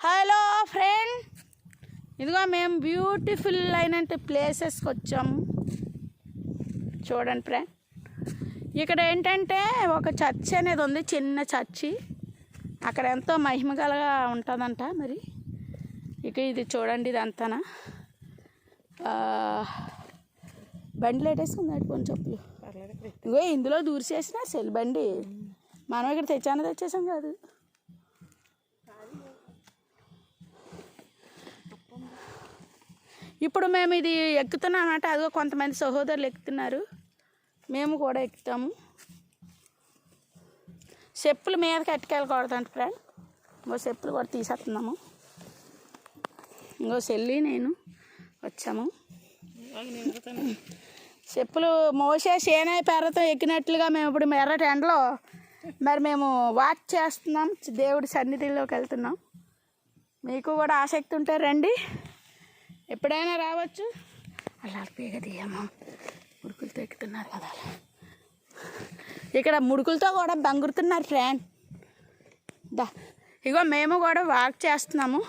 Hello friend, ఇదిగో మేము beautiful అయిన ప్లేసెస్కి వచ్చాము. చూడండి ఫ్రెండ్, ఇక్కడ ఏంటంటే ఒక చర్చ్ అనేది ఉంది, చిన్న చర్చి. అక్కడ ఎంతో మహిమగలగా ఉంటుందంట. మరి ఇక ఇది చూడండి, ఇదంతానా బండి లేటేసుకుంది నడిపోని చెప్పులు. ఇగో ఇందులో దూరిసేసిన సెల్ బండి మనం ఇక్కడ తెచ్చేసాం కాదు. ఇప్పుడు మేము ఇది ఎక్కుతున్నాం అన్నమాట. అదిగో కొంతమంది సహోదరులు ఎక్కుతున్నారు, మేము కూడా ఎక్కుతాము. చెప్పులు మీద కట్టుకెళ్ళకూడదంట ఫ్రెండ్. ఇంకో చెప్పులు కూడా తీసేస్తున్నాము. ఇంకో చెల్లి నేను వచ్చాము. చెప్పులు మోసే సేనాయి పేరతో ఎక్కినట్లుగా మేము ఇప్పుడు ఎర్రటి ఎండలో మరి మేము వాక్ చేస్తున్నాం, దేవుడి సన్నిధిలోకి వెళ్తున్నాం. మీకు కూడా ఆసక్తి ఉంటే రండి, ఎప్పుడైనా రావచ్చు. అలా పీగదీయమ్మ, ముడుకులతో ఎక్కుతున్నారు కదా. ఇక్కడ ముడుకులతో కూడా బంగురుతున్నారు ఫ్రెండ్. ఇగో మేము కూడా వాక్ చేస్తున్నాము.